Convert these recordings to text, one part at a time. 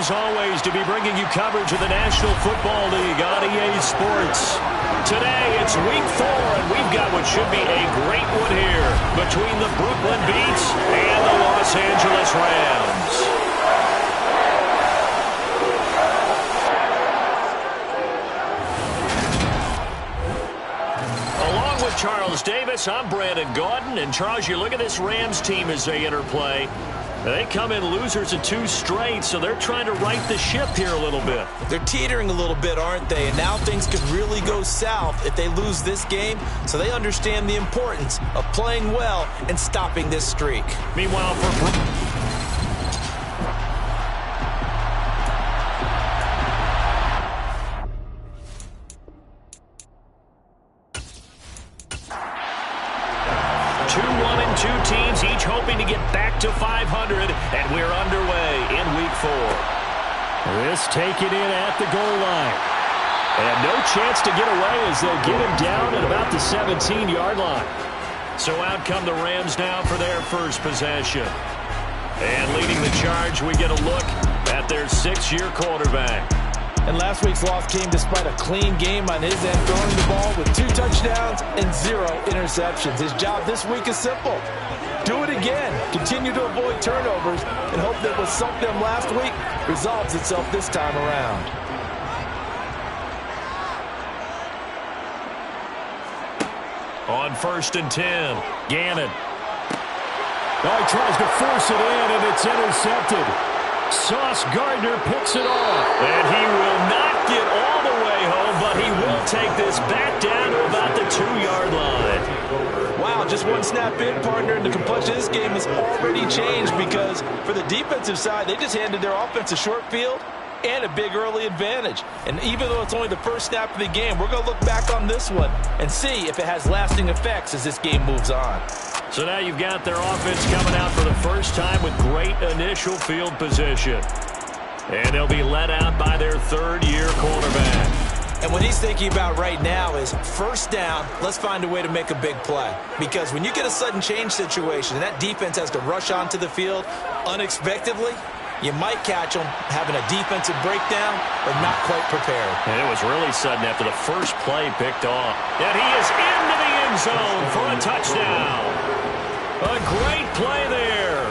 as always, to be bringing you coverage of the National Football League on EA Sports. Today, it's Week 4, and we've got what should be a great one here between the Brooklyn Beats and the Los Angeles Rams. Along with Charles Davis, I'm Brandon Gaudin. And Charles, you look at this Rams team as they enter play. They come in losers of 2 straight, so they're trying to right the ship here a little bit. They're teetering a little bit, aren't they? And now things could really go south if they lose this game, so they understand the importance of playing well and stopping this streak. Meanwhile, for 2 teams, each hoping to get back to 500, and we're underway in Week 4. This taken in at the goal line. And no chance to get away as they'll get him down at about the 17-yard line. So out come the Rams now for their first possession. And leading the charge, we get a look at their 6-year quarterback. And last week's loss came despite a clean game on his end, throwing the ball with 2 touchdowns and 0 interceptions. His job this week is simple. Do it again. Continue to avoid turnovers and hope that what sunk them last week resolves itself this time around. On 1st and 10, Gannon. Oh, he tries to force it in, and it's intercepted. Sauce Gardner picks it off. And he will not get all the way home, but he will take this back down to about the 2-yard line. Wow, just one snap in, partner, and the complexion of this game has already changed because for the defensive side, they just handed their offense a short field and a big early advantage. And even though it's only the first snap of the game, we're going to look back on this one and see if it has lasting effects as this game moves on. So now you've got their offense coming out for the first time with great initial field position. And they'll be led out by their 3rd-year quarterback. And what he's thinking about right now is first down, let's find a way to make a big play. Because when you get a sudden change situation and that defense has to rush onto the field unexpectedly, you might catch them having a defensive breakdown or not quite prepared. And it was really sudden after the first play picked off. And he is into the end zone for a touchdown. A great play there.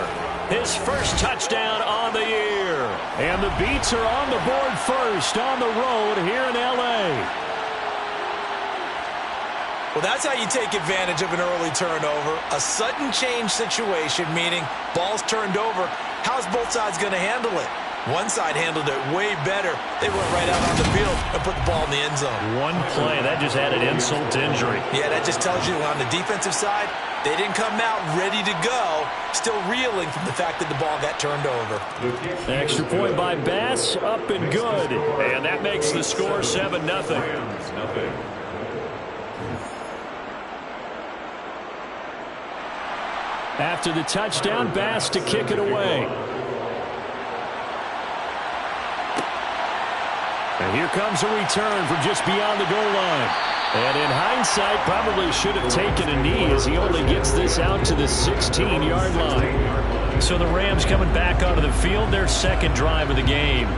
His first touchdown on the year. And the Beats are on the board first on the road here in L.A. Well, that's how you take advantage of an early turnover. A sudden change situation, meaning ball's turned over. How's both sides going to handle it? One side handled it way better. They went right out on the field and put the ball in the end zone. One play, that just added insult to injury. Yeah, that just tells you on the defensive side, they didn't come out ready to go, still reeling from the fact that the ball got turned over. Extra point by Bass, up and good. And that makes the score 7-0. After the touchdown, Bass to kick it away. And here comes a return from just beyond the goal line. And in hindsight, probably should have taken a knee as he only gets this out to the 16-yard line. So the Rams coming back onto the field, their 2nd drive of the game.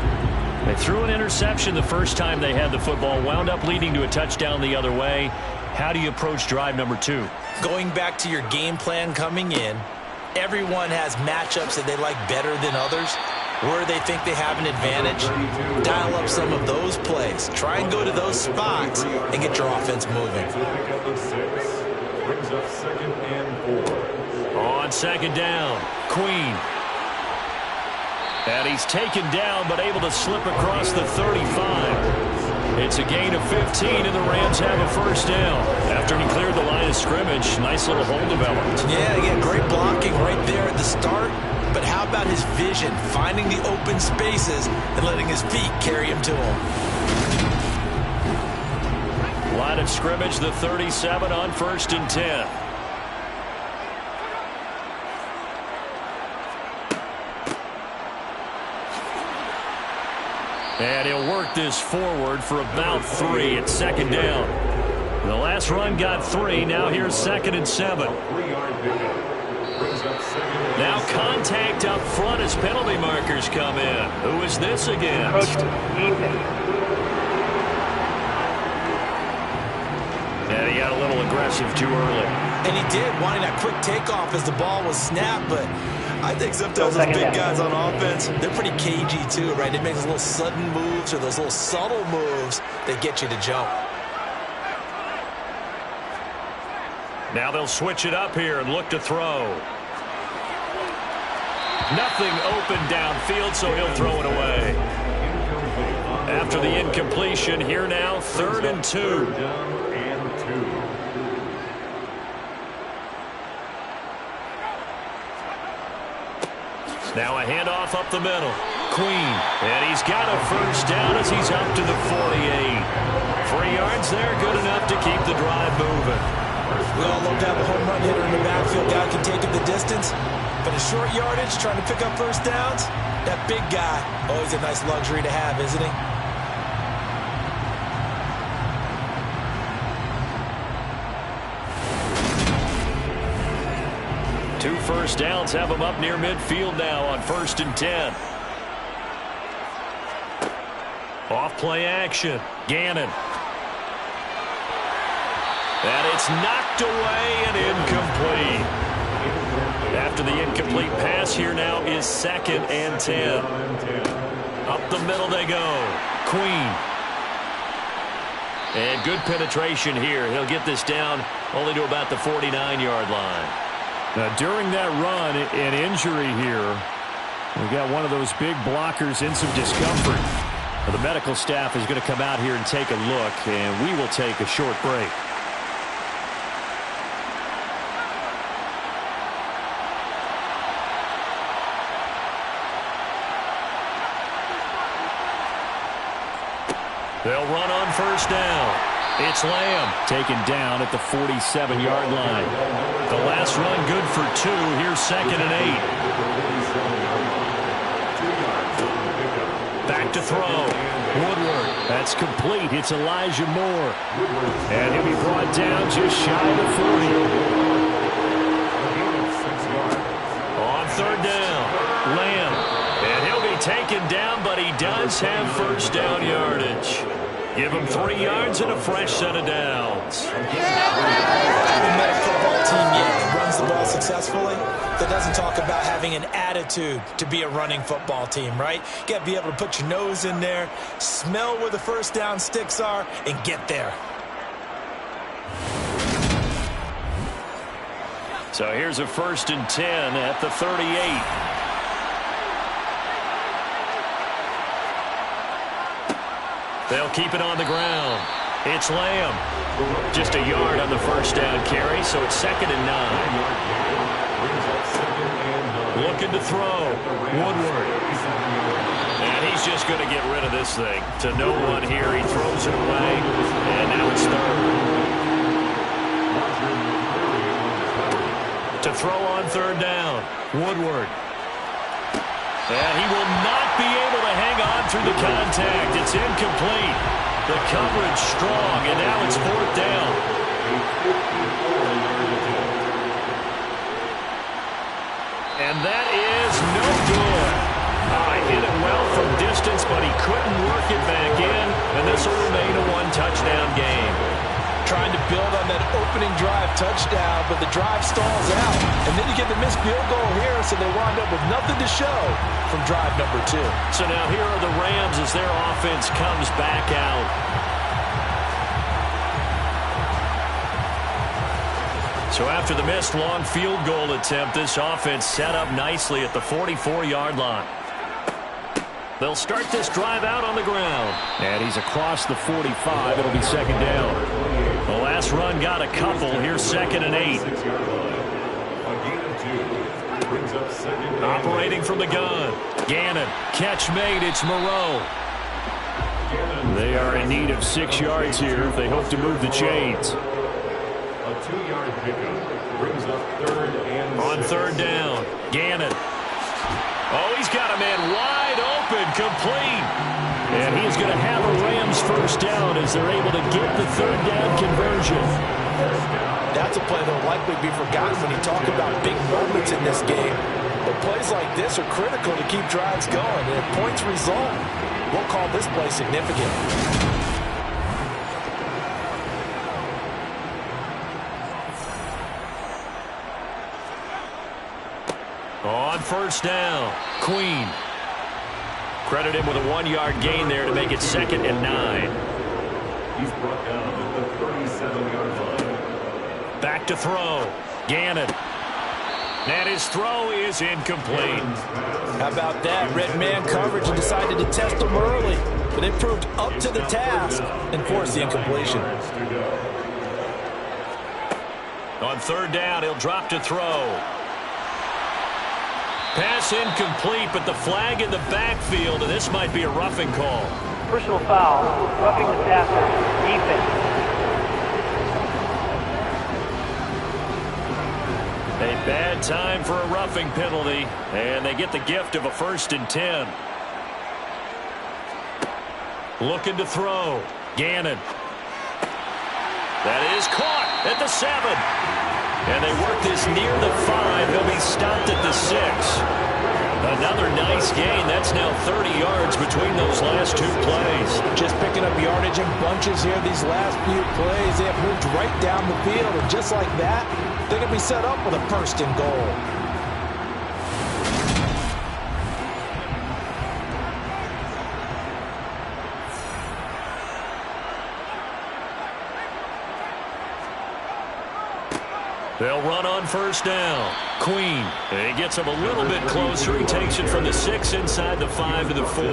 They threw an interception the first time they had the football, wound up leading to a touchdown the other way. How do you approach drive number 2? Going back to your game plan coming in, everyone has matchups that they like better than others. Where they think they have an advantage, dial up some of those plays. Try and go to those spots and get your offense moving. On 2nd down, Queen. And he's taken down but able to slip across the 35. It's a gain of 15, and the Rams have a first down. After he cleared the line of scrimmage, nice little hole developed. Yeah, again, great blocking right there at the start. But how about his vision, finding the open spaces and letting his feet carry him to him? Line of scrimmage, the 37 on 1st and 10. And he'll work this forward for about 3 at 2nd down. The last run got 3. Now here's 2nd and 7. Now contact up front as penalty markers come in. Who is this against? And he got a little aggressive too early. And he did, wanting that quick takeoff as the ball was snapped, but I think sometimes those big guys on offense, they're pretty cagey too, right? They make those little sudden moves or those little subtle moves that get you to jump. Now they'll switch it up here and look to throw. Nothing open downfield, so he'll throw it away. After the incompletion, here now, 3rd and 2. Now a handoff up the middle. Queen, and he's got a first down as he's up to the 48. 3 yards there, good enough to keep the drive moving. We all love to have a home run hitter in the backfield. Guy can take it the distance. But a short yardage, trying to pick up first downs, that big guy, always a nice luxury to have, isn't he? Two first downs have him up near midfield now on 1st and 10. Off play action. Gannon. And it's knocked away and incomplete. After the incomplete pass, here now is 2nd and 10. Up the middle they go. Queen. And good penetration here. He'll get this down only to about the 49-yard line. Now, during that run, an injury here. We got one of those big blockers in some discomfort. The medical staff is going to come out here and take a look, and we will take a short break. They'll run on first down. It's Lamb taken down at the 47-yard line. The last run good for 2. Here's 2nd and 8. Back to throw. Woodward. That's complete. It's Elijah Moore. And he'll be brought down just shy of the 40. On 3rd down. Lamb. And he'll be taken down, but he does have first down yardage. Give him 3 yards and a fresh set of downs. The medical football team, yeah, runs the ball successfully. That doesn't talk about having an attitude to be a running football team, right? You got to be able to put your nose in there, smell where the first down sticks are, and get there. So here's a 1st and 10 at the 38. They'll keep it on the ground. It's Lamb. Just a yard on the first down carry, so it's 2nd and 9. Looking to throw. Woodward. And he's just going to get rid of this thing. To no one here. He throws it away. And now it's 3rd. To throw on 3rd down. Woodward. And he will not be able to hang on through the contact. It's incomplete. The coverage strong, and now it's 4th down. And that is no good. Hit it well from distance, but he couldn't work it back in, and this will remain a 1-touchdown game. Trying to build on that opening drive touchdown, but the drive stalls out. And then you get the missed field goal here, so they wind up with nothing to show from drive number 2. So now here are the Rams as their offense comes back out. So after the missed long field goal attempt, this offense set up nicely at the 44-yard line. They'll start this drive out on the ground. And he's across the 45. It'll be 2nd down. The last run got a couple. Here's 2nd and 8. Operating from the gun. Gannon. Catch made. It's Moreau. They are in need of 6 yards here if they hope to move the chains. A 2-yard pickup brings up 3rd and 6. On 3rd down. Gannon. Oh, he's got a man wide open, complete. And he's going to have a Rams first down as they're able to get the 3rd down conversion. That's a play that will likely be forgotten when you talk about big moments in this game. But plays like this are critical to keep drives going. And if points result, we'll call this play significant. On first down, Queen. Credit him with a 1-yard gain there to make it 2nd and 9. He's brought down at the 37-yard line. Back to throw. Gannon. And his throw is incomplete. How about that? Red man coverage and decided to test him early. But it proved up to the task and forced the incompletion. On 3rd down, he'll drop to throw. Pass incomplete, but the flag in the backfield, and this might be a roughing call. Personal foul, roughing the passer, defense. A bad time for a roughing penalty, and they get the gift of a 1st and 10. Looking to throw. Gannon. That is caught at the 7. And they work this near the 5. He'll be stopped at the 6. Another nice gain. That's now 30 yards between those last 2 plays. Just picking up yardage in bunches here these last few plays. They have moved right down the field. And just like that, they're going to be set up with a 1st and goal. They'll run on 1st down. Queen. He gets him a little bit closer. He takes it from the 6 inside the 5 to the 4.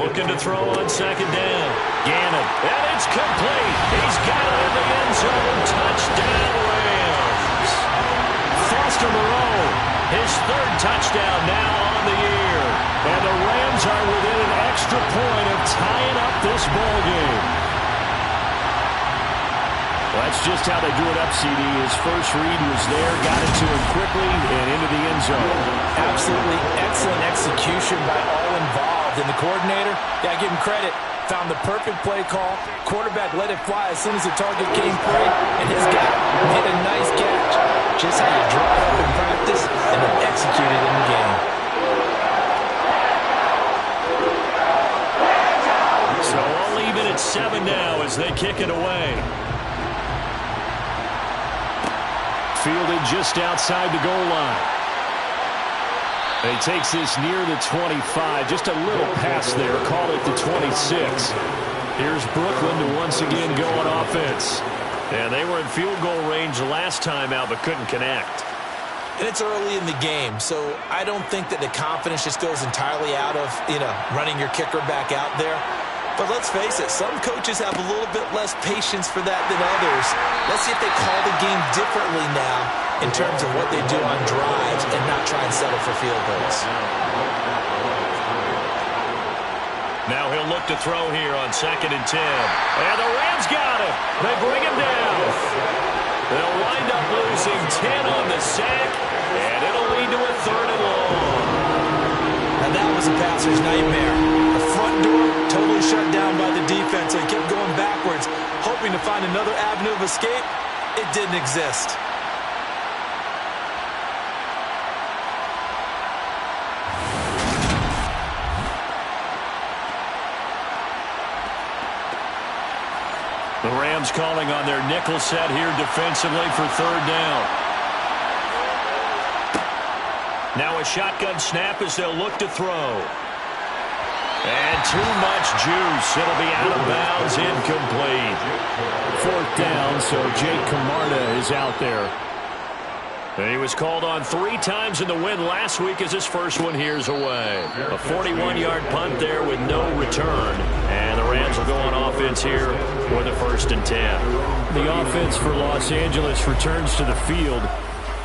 Looking to throw on 2nd down. Gannon. And it's complete. He's got it in the end zone. Touchdown, Rams. Foster Moreau, his 3rd touchdown now on the year. And the Rams are within an extra point of tying up this ball game. Well, that's just how they do it up, CD. His first read was there, got it to him quickly, and into the end zone. Absolutely excellent execution by all involved. And the coordinator, got to give him credit, found the perfect play call. Quarterback let it fly as soon as the target came free, and his guy hit a nice catch. Just how you draw it up in practice and then execute it in the game. So I'll leave it at 7 now as they kick it away. Fielded just outside the goal line. He takes this near the 25. Just a little pass there. Call it the 26. Here's Brooklyn to once again go on offense. And they were in field goal range last time out, but couldn't connect. And it's early in the game, so I don't think that the confidence just goes entirely out of, running your kicker back out there. But let's face it, some coaches have a little bit less patience for that than others. Let's see if they call the game differently now in terms of what they do on drives and not try and settle for field goals. Now he'll look to throw here on 2nd and 10. And the Rams got him. They bring him down. They'll wind up losing 10 on the sack, and it'll lead to a 3rd and long. And that was a passer's nightmare. The front door totally shut down by the defense. They kept going backwards, hoping to find another avenue of escape. It didn't exist. The Rams calling on their nickel set here defensively for 3rd down. Now a shotgun snap as they'll look to throw. And too much juice. It'll be out of bounds, incomplete. 4th down, so Jake Camarda is out there. And he was called on 3 times in the win last week as his first one here's away. A 41-yard punt there with no return. And the Rams will go on offense here with a 1st and 10. The offense for Los Angeles returns to the field.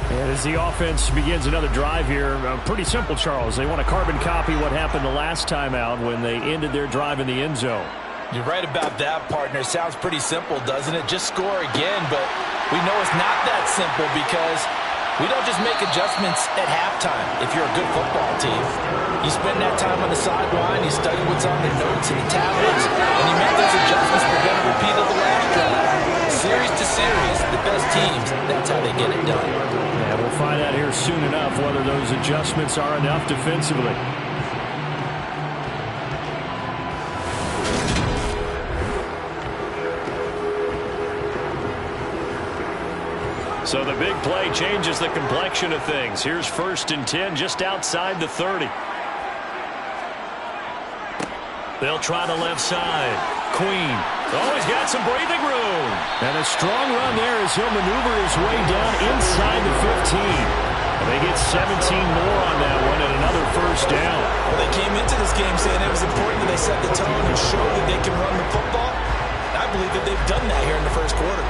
And as the offense begins another drive here, pretty simple, Charles. They want to carbon copy what happened the last time out when they ended their drive in the end zone. You're right about that, partner. Sounds pretty simple, doesn't it? Just score again, but we know it's not that simple because We don't just make adjustments at halftime if you're a good football team. You spend that time on the sideline, you study what's on the notes and the tablets, and you make those adjustments to prevent a repeat of the last drive. Series to series, the best teams, that's how they get it done. Yeah, we'll find out here soon enough whether those adjustments are enough defensively. So the big play changes the complexion of things. Here's 1st and 10 just outside the 30. They'll try the left side. Queen. Oh, he's got some breathing room. And a strong run there as he'll maneuver his way down inside the 15. And they get 17 more on that one and another 1st down. Well, they came into this game saying it was important that they set the tone and show that they can run the football. I believe that they've done that here in the first quarter.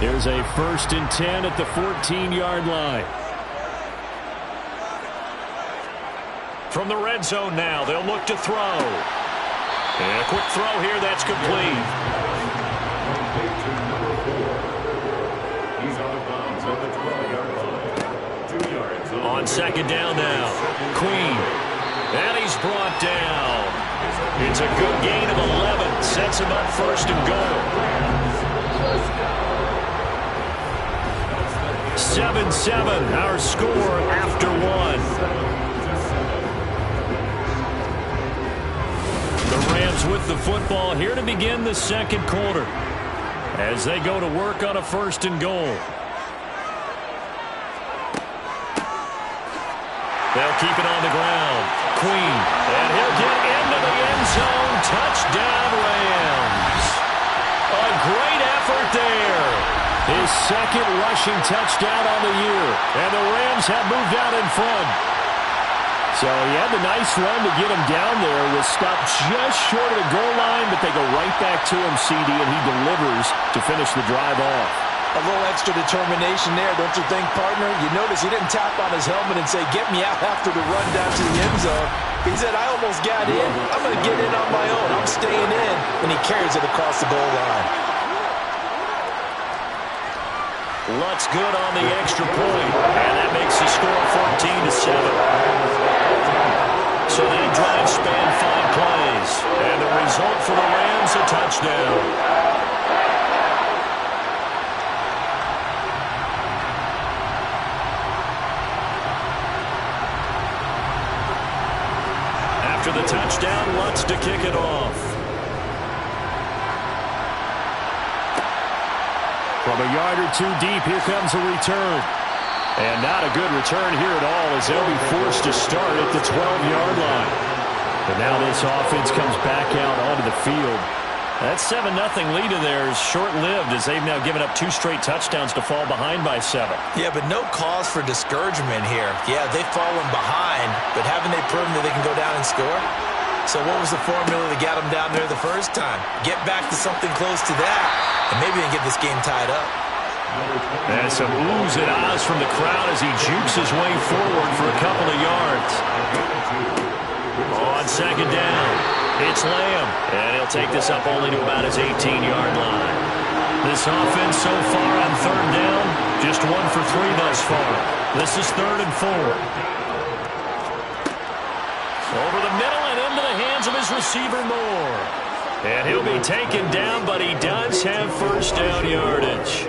Here's a 1st and 10 at the 14-yard line. From the red zone now, they'll look to throw. And a quick throw here, that's complete. He's out of bounds at the 12-yard line. 2 yards. On 2nd down now, Queen. And he's brought down. It's a good gain of 11. Sets him up 1st and goal. 7-7, our score after 1. The Rams with the football here to begin the 2nd quarter as they go to work on a 1st and goal. They'll keep it on the ground. Queen, and he'll get into the end zone. Touchdown, Rams. A great effort there. His 2nd rushing touchdown on the year. And the Rams have moved out in front. So he had the nice run to get him down there. Was stopped just short of the goal line, but they go right back to him, CD, and he delivers to finish the drive off. A little extra determination there, don't you think, partner? You notice he didn't tap on his helmet and say, get me out after the run down to the end zone. He said, I almost got in. I'm going to get in on my own. I'm staying in. And he carries it across the goal line. Lutz good on the extra point, and that makes the score 14-7. So that drive spanned 5 plays, and the result for the Rams, a touchdown. After the touchdown, Lutz to kick it off. From a yard or 2 deep, here comes a return. And not a good return here at all as they'll be forced to start at the 12-yard line. But now this offense comes back out onto the field. That 7-0 lead of theirs short-lived as they've now given up 2 straight touchdowns to fall behind by 7. Yeah, but no cause for discouragement here. Yeah, they've fallen behind, but haven't they proven that they can go down and score? So what was the formula that got them down there the first time? Get back to something close to that. And maybe they get this game tied up. And some oohs and ahs from the crowd as he jukes his way forward for a couple of yards. On 2nd down, it's Lamb. And he'll take this up only to about his 18-yard line. This offense so far on 3rd down, just 1 for 3 thus far. This is 3rd and 4. Over the middle and into the hands of his receiver, Moore. And he'll be taken down, but he does have 1st down yardage.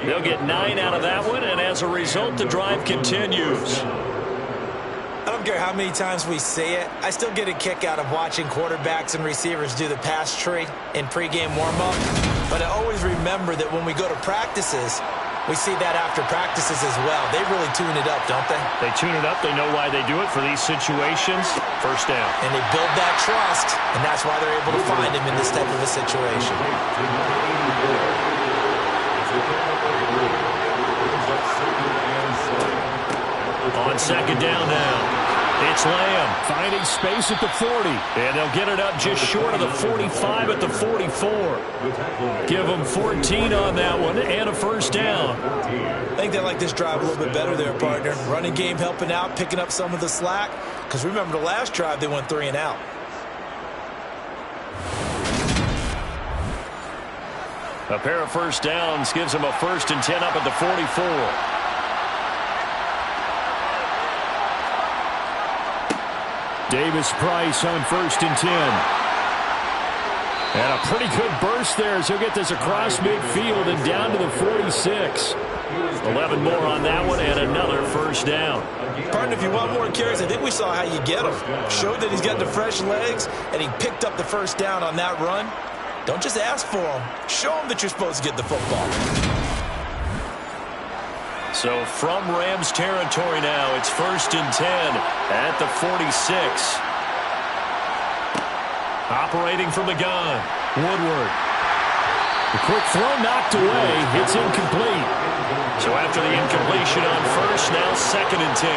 They'll get 9 out of that one, and as a result, the drive continues. I don't care how many times we say it, I still get a kick out of watching quarterbacks and receivers do the pass tree in pregame warm-up. But I always remember that when we go to practices, we see that after practices as well. They really tune it up, don't they? They tune it up. They know why they do it for these situations. 1st down. And they build that trust, and that's why they're able to find him in this type of a situation. On 2nd down now. It's Lamb finding space at the 40. And they'll get it up just short of the 45 at the 44. Give them 14 on that one and a 1st down. I think they like this drive a little bit better there, partner. Running game helping out, picking up some of the slack. Because remember the last drive, they went 3 and out. A pair of first downs gives them a 1st and 10 up at the 44. Davis-Price on 1st and 10. And a pretty good burst there as he'll get this across midfield and down to the 46. 11 more on that one and another first down. Partner, if you want more carries, I think we saw how you get them. Showed that he's got the fresh legs, and he picked up the first down on that run. Don't just ask for them. Show them that you're supposed to get the football. So from Rams territory now, it's 1st and 10 at the 46. Operating from the gun, Woodward. The quick throw knocked away. It's incomplete. So after the incompletion on 1st, now 2nd and 10.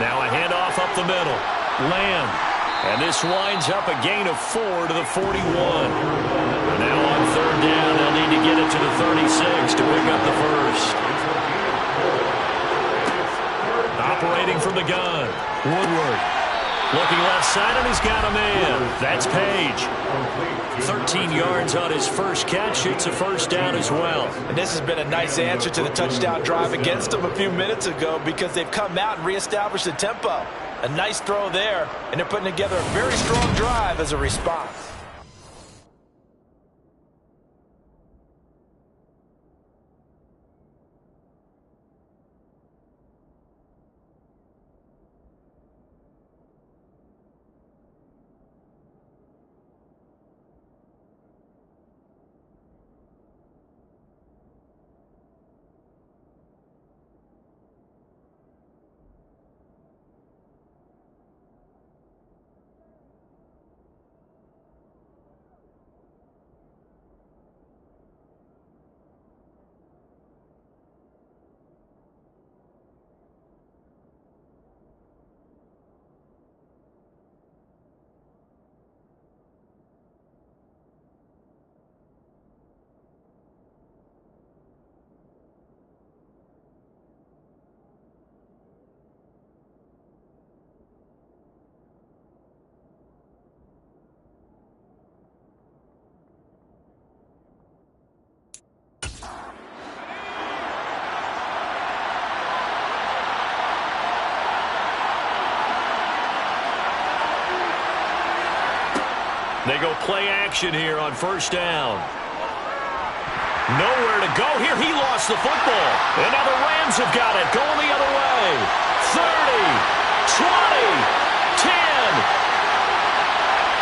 Now a handoff up the middle. Lamb. And this winds up a gain of 4 to the 41. And now on 3rd down, they'll need to get it to the 36 to pick up the 1st. Operating from the gun, Woodward. Looking left side, and he's got a man. That's Page. 13 yards on his first catch. It's a first down as well. And this has been a nice answer to the touchdown drive against them a few minutes ago because they've come out and reestablished the tempo. A nice throw there, and they're putting together a very strong drive as a response. They go play action here on 1st down. Nowhere to go here. He lost the football. And now the Rams have got it. Going the other way. 30, 20, 10.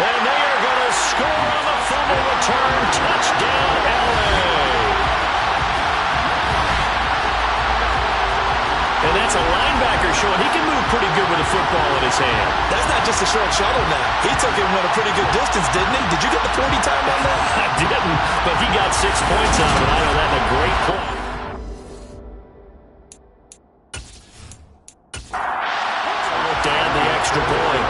And they are going to score on the fumble return. Touchdown, LA. And that's a linebacker showing he can move pretty good with a football in his hand. That's not just a short shuttle now. He took it a pretty good distance, didn't he? Did you get the 40 time on that? I didn't, but he got 6 points out of it. I know that in a great play. Down the extra point.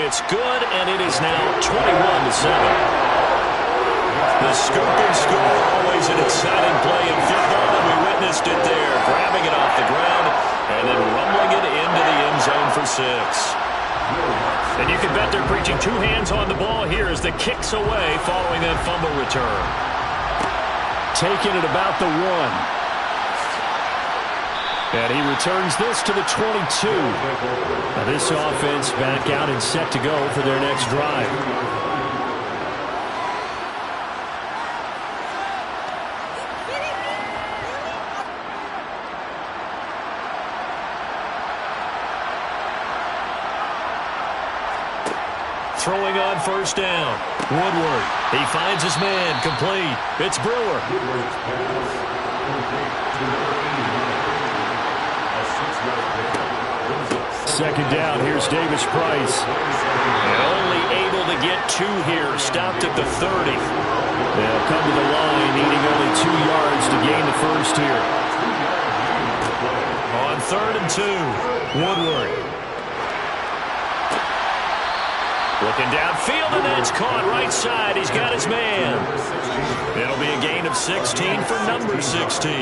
It's good, and it is now 21-7. The scoop and score, always an exciting play in football, and we witnessed it there, grabbing it off the ground and then rumbling it into the end zone for 6. And you can bet they're preaching 2 hands on the ball here as the kick's away following that fumble return. Taking it about the 1. And he returns this to the 22. Now this offense back out and set to go for their next drive. Throwing on 1st down. Woodward. He finds his man. Complete. It's Brewer. 2nd down. Here's Davis-Price. Only able to get 2 here. Stopped at the 30. They'll come to the line, needing only 2 yards to gain the 1st here. On 3rd and 2. Woodward. Looking downfield, and that's caught right side. He's got his man. It'll be a gain of 16 for number 16.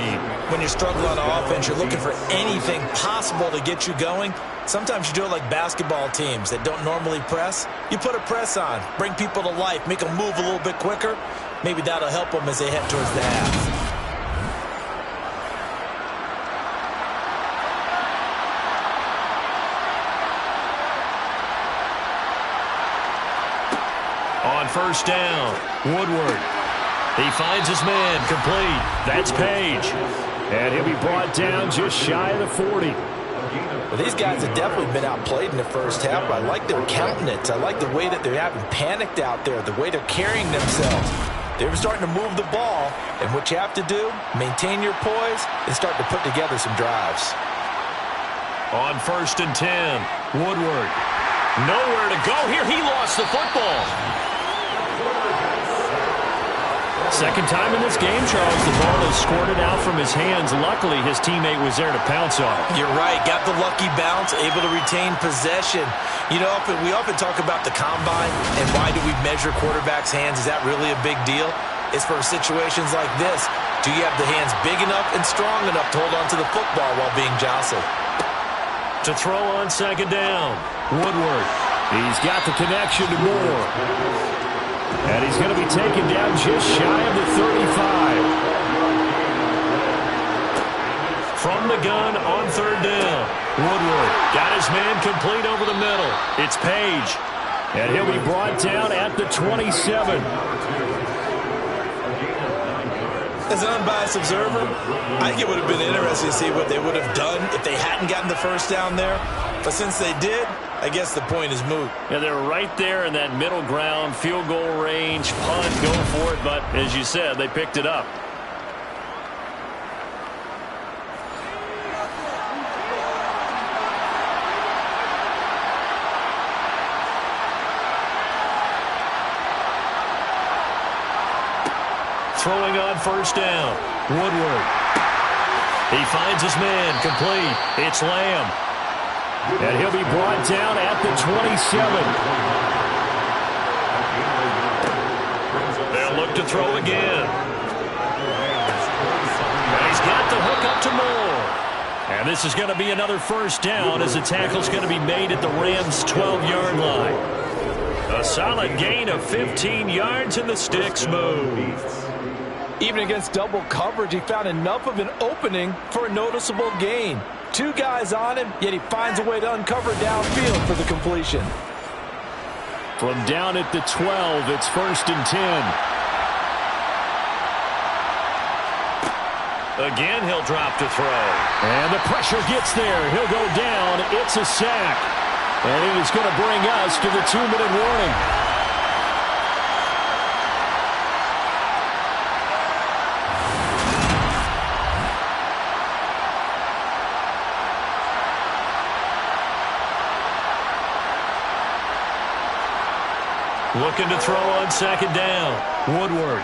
When you struggle on offense, you're looking for anything possible to get you going. Sometimes you do it like basketball teams that don't normally press. You put a press on, bring people to life, make them move a little bit quicker. Maybe that'll help them as they head towards the half. On first down, Woodward. He finds his man, complete. That's Page. And he'll be brought down just shy of the 40. Well, these guys have definitely been outplayed in the first half, but I like their countenance. I like the way that they haven't panicked out there, the way they're carrying themselves. They're starting to move the ball, and what you have to do, maintain your poise and start to put together some drives. On first and 10, Woodward. Nowhere to go here. He lost the football. Second time in this game, Charles, the ball is squirted out from his hands. Luckily, his teammate was there to pounce on it. You're right. Got the lucky bounce, able to retain possession. You know, we often talk about the combine and why do we measure quarterbacks' hands. Is that really a big deal? It's for situations like this. Do you have the hands big enough and strong enough to hold on to the football while being jostled? To throw on second down, Woodward. He's got the connection to Moore. And he's going to be taken down just shy of the 35. From the gun on third down, Woodward got his man complete over the middle. It's Page. And he'll be brought down at the 27. As an unbiased observer, I think it would have been interesting to see what they would have done if they hadn't gotten the first down there. But since they did, I guess the point is moot. Yeah, they're right there in that middle ground, field goal range, punt, go for it. But as you said, they picked it up. Throwing on first down, Woodward. He finds his man, complete. It's Lamb. And he'll be brought down at the 27. They'll look to throw again. And he's got the hook up to Moore. And this is going to be another first down as the tackle's going to be made at the Rams' 12-yard line. A solid gain of 15 yards and the sticks move. Even against double coverage, he found enough of an opening for a noticeable gain. Two guys on him, yet he finds a way to uncover downfield for the completion. From down at the 12, it's first and 10. Again, he'll drop to throw. And the pressure gets there. He'll go down. It's a sack. And it is going to bring us to the 2-minute warning. Looking to throw on second down. Woodward.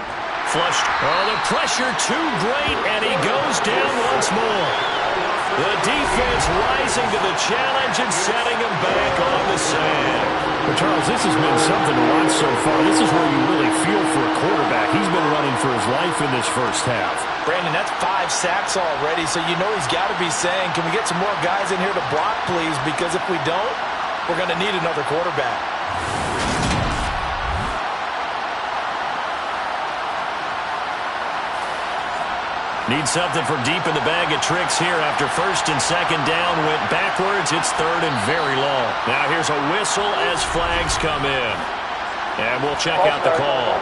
Flushed. Oh, the pressure too great, and he goes down once more. The defense rising to the challenge and setting him back on the sand. Well, Charles, this has been something to watch so far. This is where you really feel for a quarterback. He's been running for his life in this first half. Brandon, that's 5 sacks already, so you know he's got to be saying, can we get some more guys in here to block, please? Because if we don't, we're going to need another quarterback. Need something for deep in the bag of tricks here after first and second down went backwards. It's third and very long. Now here's a whistle as flags come in. And we'll check out the call.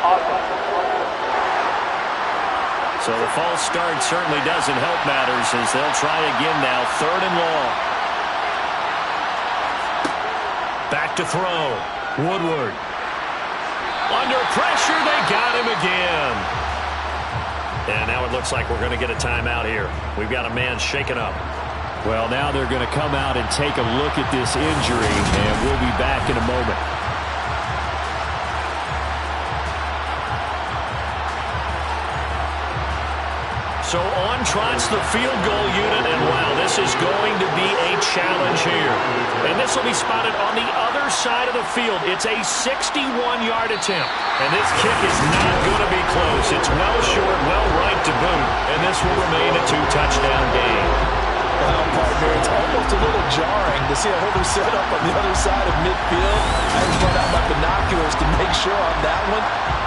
So the false start certainly doesn't help matters as they'll try again now. Third and long. Back to throw. Woodward. Under pressure, they got him again. And now it looks like we're going to get a timeout here. We've got a man shaken up. Well, now they're going to come out and take a look at this injury, and we'll be back in a moment. So on trots the field goal unit, and wow, this is going to be a challenge here. And this will be spotted on the other side of the field. It's a 61-yard attempt. And this kick is not going to be close. It's well short, well right to boot. And this will remain a 2-touchdown game. Well, partner, it's almost a little jarring to see a holder set up on the other side of midfield. I just brought out my binoculars to make sure on that one.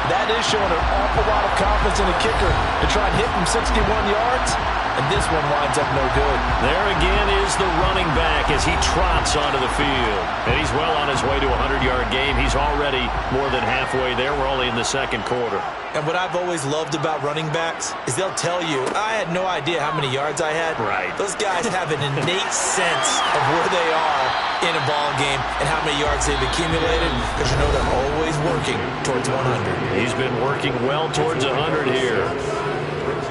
That is showing an awful lot of confidence in the kicker to try and hit from 61 yards. And this one winds up no good. There again is the running back as he trots onto the field. And he's well on his way to a 100-yard game. He's already more than halfway there. We're only in the second quarter. And what I've always loved about running backs is they'll tell you, I had no idea how many yards I had. Right. Those guys have an innate sense of where they are in a ball game and how many yards they've accumulated, because you know they're always working towards 100. He's been working well towards 100 here.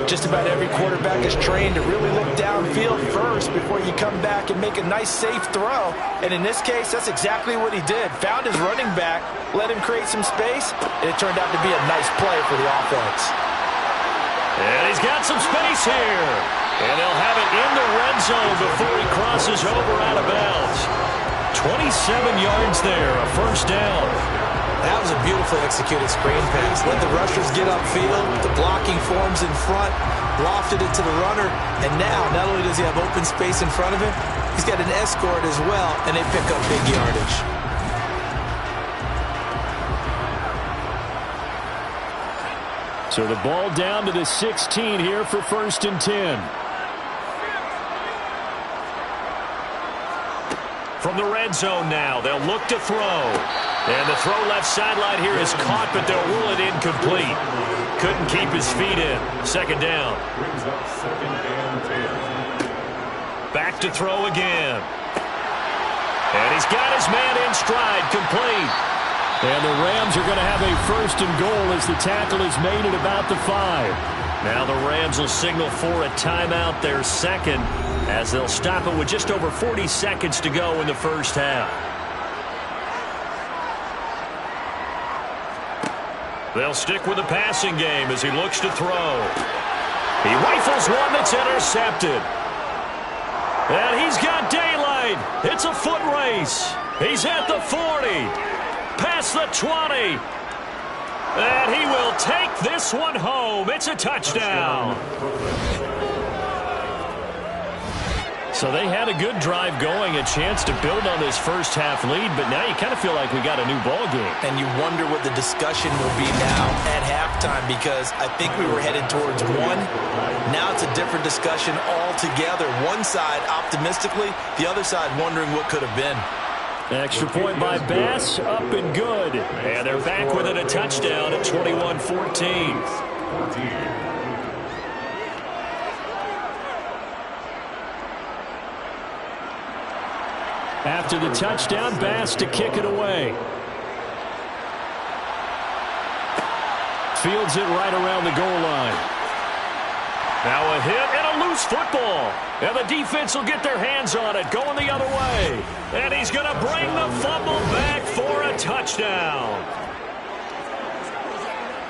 Just about every quarterback is trained to really look downfield first before you come back and make a nice, safe throw. And in this case, that's exactly what he did. Found his running back, let him create some space, and it turned out to be a nice play for the offense. And he's got some space here. And they'll have it in the red zone before he crosses over out of bounds. 27 yards there, a first down. That was a beautifully executed screen pass. Let the rushers get upfield. The blocking forms in front. Lofted it to the runner. And now, not only does he have open space in front of him, he's got an escort as well, and they pick up big yardage. So the ball down to the 16 here for 1st and 10. From the red zone now, they'll look to throw. And the throw left sideline here is caught, but they'll rule it incomplete. Couldn't keep his feet in. Second down. Brings up 2nd and 10. Back to throw again. And he's got his man in stride, complete. And the Rams are going to have a 1st and goal as the tackle is made at about the 5. Now the Rams will signal for a timeout, their second, as they'll stop it with just over 40 seconds to go in the first half. They'll stick with the passing game as he looks to throw. He rifles one that's intercepted. And he's got daylight. It's a foot race. He's at the 40. Past the 20. And he will take this one home. It's a touchdown. So they had a good drive going, a chance to build on this first half lead, but now you kind of feel like we got a new ball game. And you wonder what the discussion will be now at halftime, because I think we were headed towards one. Now it's a different discussion altogether. One side optimistically, the other side wondering what could have been. Extra point by Bass, up and good. And they're back with it, a touchdown at 21-14. After the touchdown, Bass to kick it away. Fields it right around the goal line. Now a hit and a loose football. And the defense will get their hands on it, going the other way. And he's going to bring the fumble back for a touchdown.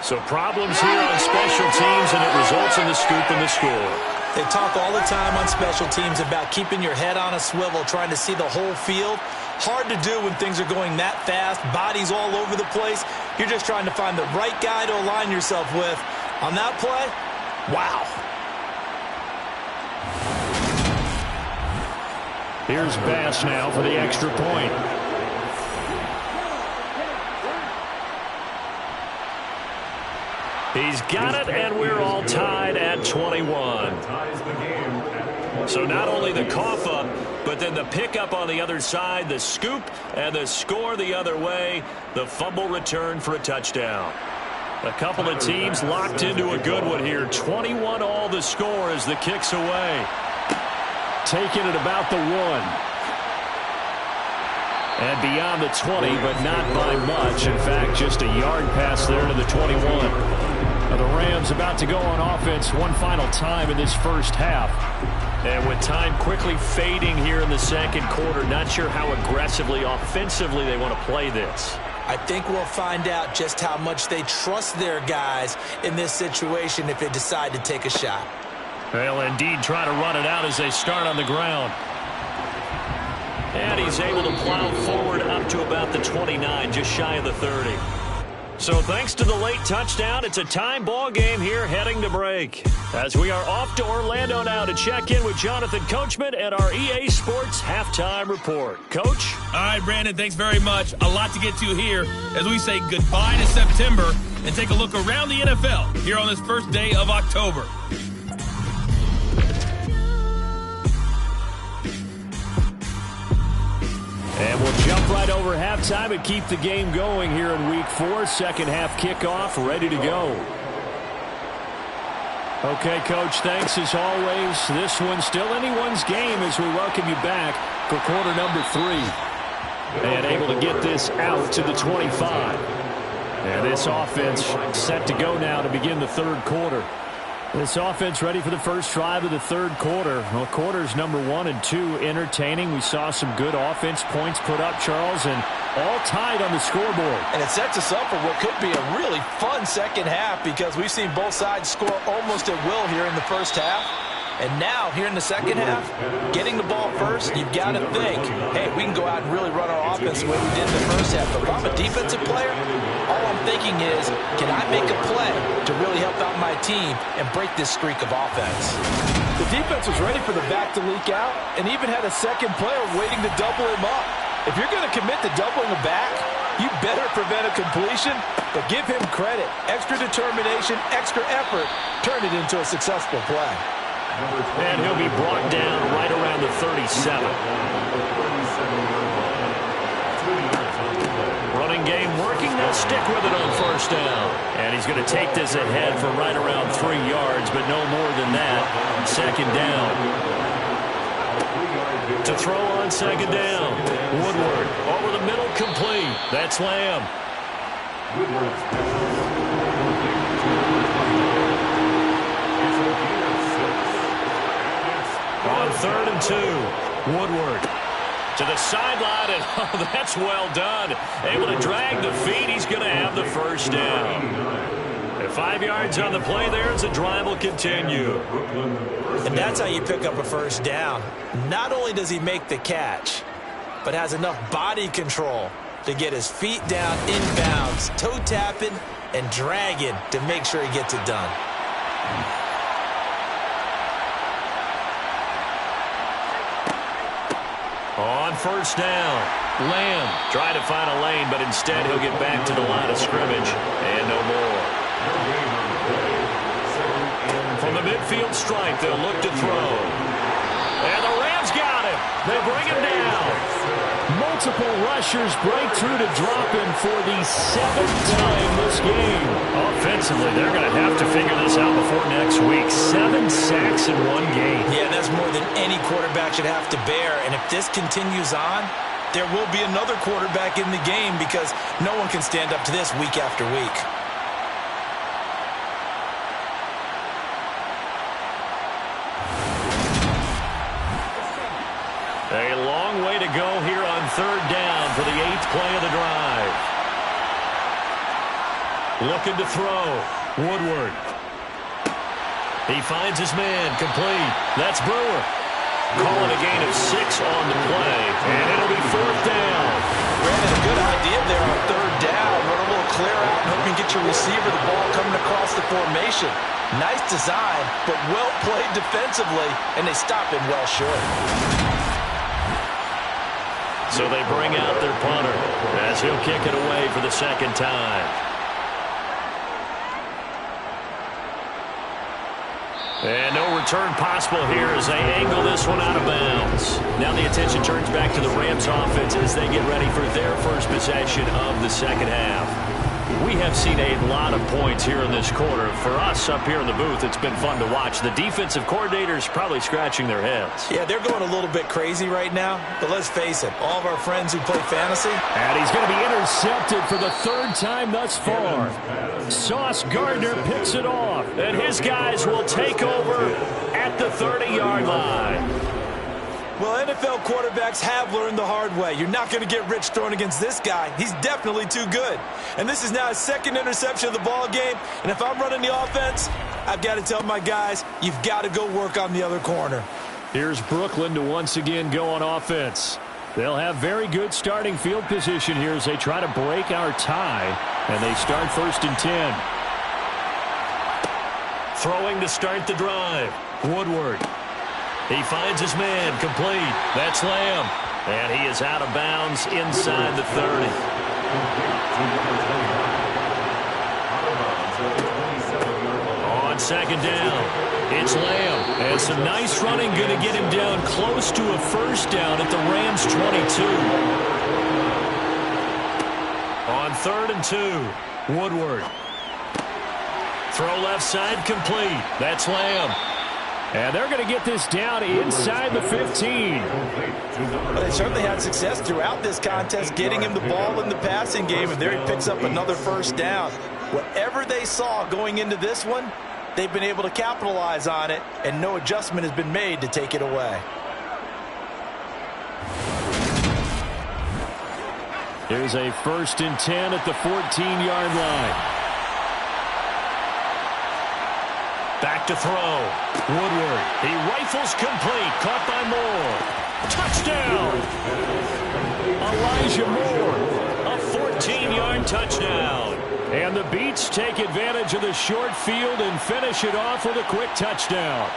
So problems here on special teams, and it results in the scoop and the score. They talk all the time on special teams about keeping your head on a swivel, trying to see the whole field. Hard to do when things are going that fast, bodies all over the place. You're just trying to find the right guy to align yourself with. On that play, wow. Here's Bass now for the extra point. He's got it, and we're all tied at 21. So not only the cough up, but then the pickup on the other side, the scoop, and the score the other way, the fumble return for a touchdown. A couple of teams locked into a good one here. 21 all the score as the kick's away. Taking it about the 1. And beyond the 20, but not by much. In fact, just a yard pass there to the 21. Now the Rams about to go on offense one final time in this first half. And with time quickly fading here in the second quarter, not sure how aggressively, offensively they want to play this. I think we'll find out just how much they trust their guys in this situation if they decide to take a shot. They'll indeed try to run it out as they start on the ground. And he's able to plow forward up to about the 29, just shy of the 30. So thanks to the late touchdown, it's a tie ball game here heading to break. As we are off to Orlando now to check in with Jonathan Coachman and our EA Sports Halftime Report. Coach? All right, Brandon, thanks very much. A lot to get to here as we say goodbye to September and take a look around the NFL here on this first day of October. And we'll jump right over halftime and keep the game going here in Week 4. Second half kickoff, ready to go. Okay, Coach, thanks as always. This one's still anyone's game as we welcome you back for quarter number 3. And able to get this out to the 25. And this offense set to go now to begin the third quarter. This offense ready for the first drive of the third quarter. Well, quarters number 1 and 2 entertaining. We saw some good offense points put up, Charles, and all tied on the scoreboard. And it sets us up for what could be a really fun second half because we've seen both sides score almost at will here in the first half. And now, here in the second half, getting the ball first, you've got to think, hey, we can go out and really run our offense the way we did in the first half. But if I'm a defensive player, all I'm thinking is, can I make a play to really help out my team and break this streak of offense? The defense was ready for the back to leak out and even had a second player waiting to double him up. If you're going to commit to doubling a back, you better prevent a completion, but give him credit. Extra determination, extra effort, turn it into a successful play. And he'll be brought down right around the 37. Running game working. They'll stick with it on first down. And he's going to take this ahead for right around 3 yards, but no more than that. Second down. To throw on second down. Woodward over the middle, complete. That's Lamb. On 3rd and 2, Woodward to the sideline, and oh, that's well done. Able to drag the feet. He's going to have the first down. And 5 yards on the play there as the drive will continue. And that's how you pick up a first down. Not only does he make the catch, but has enough body control to get his feet down inbounds, toe tapping and dragging to make sure he gets it done. On first down, Lamb tried to find a lane, but instead he'll get back to the line of scrimmage and no more. From the midfield stripe, they'll look to throw. And the Rams got him. They bring him down. Multiple rushers break through to drop him for the 7th time this game. Offensively, they're going to have to figure this out before next week. 7 sacks in one game. Yeah, that's more than any quarterback should have to bear. And if this continues on, there will be another quarterback in the game because no one can stand up to this week after week. A long way to go here on 3rd down for the 8th play of the drive. Looking to throw. Woodward. He finds his man. Complete. That's Brewer. Calling a gain of 6 on the play. And it'll be 4th down. Brandon, a good idea there on 3rd down. Run a little clear out and hope you can get your receiver the ball coming across the formation. Nice design, but well played defensively, and they stop him well short. So they bring out their punter as he'll kick it away for the 2nd time. And no return possible here as they angle this one out of bounds. Now the attention turns back to the Rams offense as they get ready for their first possession of the second half. We have seen a lot of points here in this quarter. For us up here in the booth, it's been fun to watch. The defensive coordinators probably scratching their heads. Yeah, they're going a little bit crazy right now. But let's face it, all of our friends who play fantasy. And he's going to be intercepted for the 3rd time thus far. Sauce Gardner picks it off. And his guys will take over at the 30-yard line. Well, NFL quarterbacks have learned the hard way. You're not going to get rich throwing against this guy. He's definitely too good. And this is now his 2nd interception of the ball game. And if I'm running the offense, I've got to tell my guys, you've got to go work on the other corner. Here's Brooklyn to once again go on offense. They'll have very good starting field position here as they try to break our tie, and they start 1st and 10. Throwing to start the drive. Woodward. He finds his man, complete. That's Lamb. And he is out of bounds inside the 30. On 2nd down. It's Lamb, and some nice running going to get him down close to a 1st down at the Rams' 22. On 3rd and 2, Woodward. Throw left side, complete. That's Lamb. And they're going to get this down inside the 15. Well, they certainly had success throughout this contest, getting him the ball in the passing game, and there he picks up another 1st down. Whatever they saw going into this one, they've been able to capitalize on it, and no adjustment has been made to take it away. Here's a 1st and 10 at the 14-yard line. Back to throw. Woodward. He rifles complete. Caught by Moore. Touchdown! Elijah Moore. A 14-yard touchdown. And the Beats take advantage of the short field and finish it off with a quick touchdown.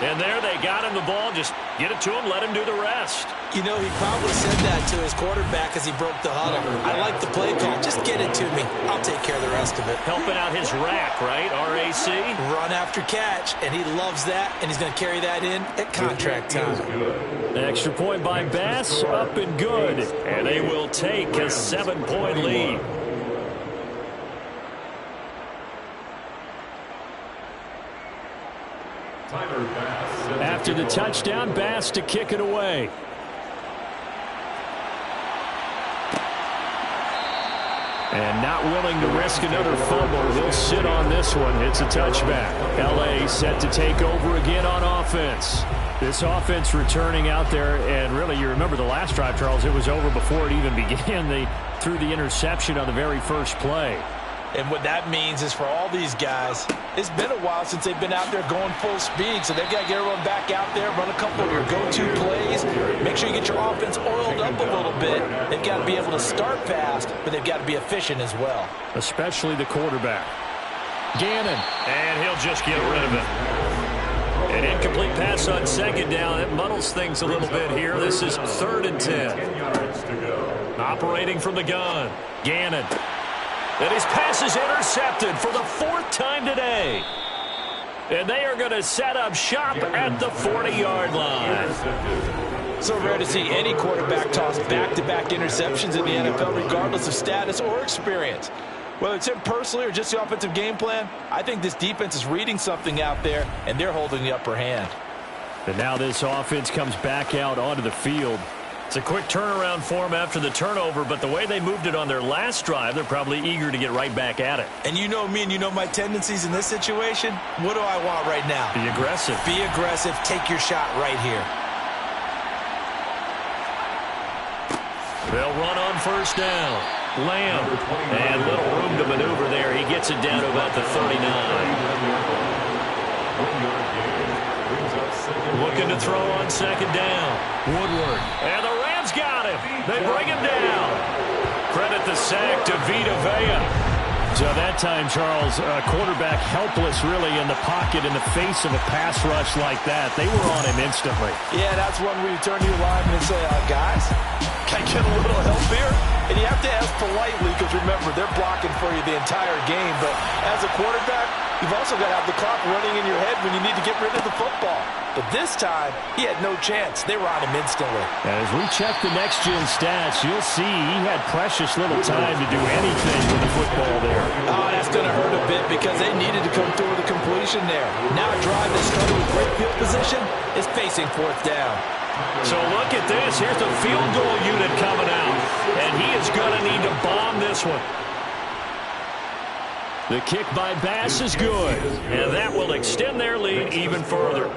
And there they got him the ball. Just get it to him, let him do the rest. You know, he probably said that to his quarterback as he broke the huddle. I like the play call. Just get it to me. I'll take care of the rest of it. Helping out his rack, right? RAC. Run after catch, and he loves that, and he's going to carry that in at contract time. Extra point by Bass, up and good. And they will take a 7-point lead. After the touchdown, Bass to kick it away. And not willing to risk another fumble. He'll sit on this one. It's a touchback. L.A. set to take over again on offense. This offense returning out there, and really, you remember the last drive, Charles, it was over before it even began. They threw the interception on the very first play. And what that means is for all these guys, it's been a while since they've been out there going full speed, so they've got to get everyone back out there, run a couple of your go-to plays, make sure you get your offense oiled up a little bit. They've got to be able to start fast, but they've got to be efficient as well. Especially the quarterback. Gannon. And he'll just get rid of it. An incomplete pass on 2nd down. It muddles things a little bit here. This is 3rd and 10. Operating from the gun. Gannon. And his pass is intercepted for the 4th time today. And they are going to set up shop at the 40-yard line. So rare to see any quarterback toss back-to-back interceptions in the NFL, regardless of status or experience. Whether it's him personally or just the offensive game plan, I think this defense is reading something out there, and they're holding the upper hand. And now this offense comes back out onto the field. It's a quick turnaround for them after the turnover, but the way they moved it on their last drive, they're probably eager to get right back at it. And you know me and you know my tendencies in this situation. What do I want right now? Be aggressive. Be aggressive. Take your shot right here. They'll run on 1st down. Lamb. And little room to maneuver there. He gets it down to about the 39. Looking to throw on 2nd down. Woodward. And the Rams got him. They bring him down. Credit the sack to Vita Vea. So that time, Charles, quarterback helpless really in the pocket in the face of a pass rush like that. They were on him instantly. Yeah, that's one where you turn to your lineman and say, guys, can I get a little help here? And you have to ask politely because, remember, they're blocking for you the entire game. But as a quarterback, you've also got to have the clock running in your head when you need to get rid of the football. But this time, he had no chance. They were on him instantly. As we check the next-gen stats, you'll see he had precious little time to do anything with the football there. Oh, that's going to hurt a bit because they needed to come through with a completion there. Now a drive that started with great field position is facing 4th down. So look at this. Here's the field goal unit coming out. And he is going to need to bomb this one. The kick by Bass is good. And that will extend their lead even further.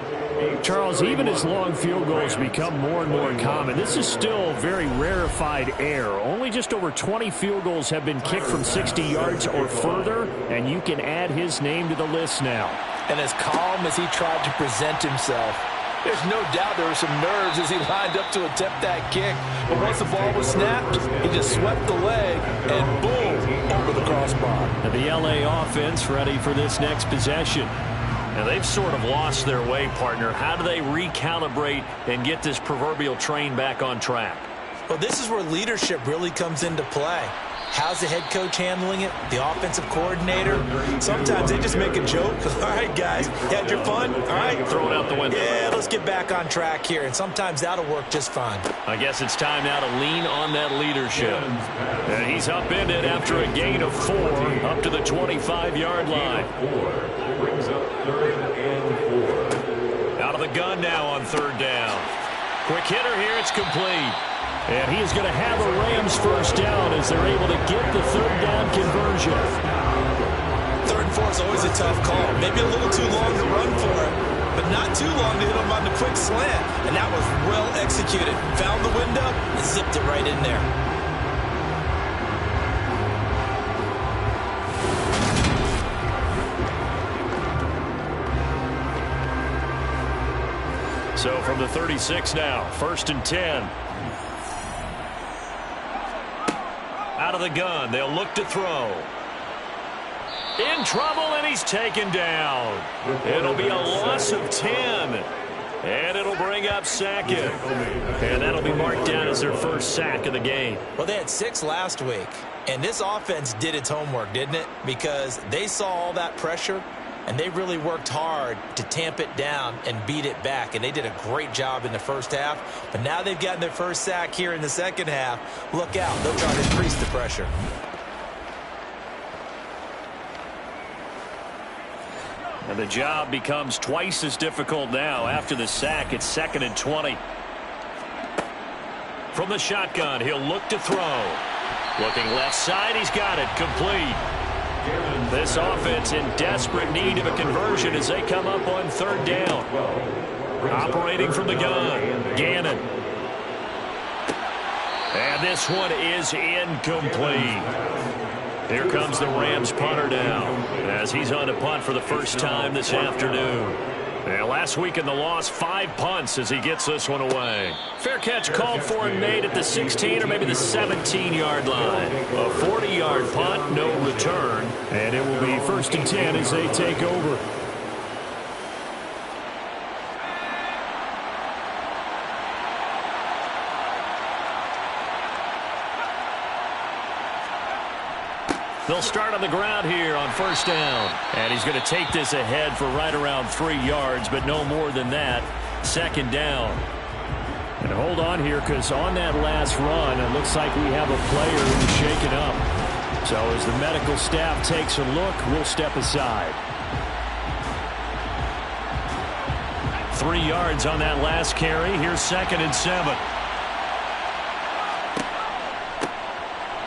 Charles, even as long field goals become more and more common, this is still very rarefied air. Only just over 20 field goals have been kicked from 60 yards or further, and you can add his name to the list now. And as calm as he tried to present himself, There's no doubt there were some nerves as he lined up to attempt that kick. But once the ball was snapped, he just swept the leg and boom, over the crossbar. And the LA offense ready for this next possession. Now they've sort of lost their way, partner. How do they recalibrate and get this proverbial train back on track? Well, this is where leadership really comes into play. How's the head coach handling it? The offensive coordinator? Sometimes they just make a joke. All right, guys, you had your fun? All right. Throw it out the window. Yeah, let's get back on track here. And sometimes that'll work just fine. I guess it's time now to lean on that leadership. And he's upended after a gain of 4 up to the 25-yard line. Brings up 3rd and 4. Out of the gun now on 3rd down. Quick hitter here. It's complete. And he is going to have a Rams first down as they're able to get the 3rd down conversion. 3rd and 4 is always a tough call. Maybe a little too long to run for it, but not too long to hit him on the quick slant. And that was well executed. Found the window and zipped it right in there. So from the 36 now, 1st and 10. Out of the gun, they'll look to throw. In trouble, and he's taken down. It'll be a loss of 10. And it'll bring up 2nd. And that'll be marked down as their first sack of the game. Well, they had 6 last week. And this offense did its homework, didn't it? Because they saw all that pressure, and they really worked hard to tamp it down and beat it back. And they did a great job in the first half. But now they've gotten their first sack here in the second half. Look out. They'll try to increase the pressure. And the job becomes twice as difficult now. After the sack, it's 2nd and 20. From the shotgun, he'll look to throw. Looking left side, he's got it. Complete. This offense in desperate need of a conversion as they come up on 3rd down. Operating from the gun, Gannon. And this one is incomplete. Here comes the Rams punter now as he's on to punt for the first time this afternoon. And last week in the loss, 5 punts as he gets this one away. Fair catch called for and made at the 16 or maybe the 17-yard line. A 40-yard punt, no return. And it will be 1st and 10 as they take over. They'll start on the ground here on 1st down. And he's going to take this ahead for right around 3 yards, but no more than that. 2nd down. And hold on here, because on that last run, it looks like we have a player who's shaken up. So as the medical staff takes a look, we'll step aside. 3 yards on that last carry. Here's 2nd and 7.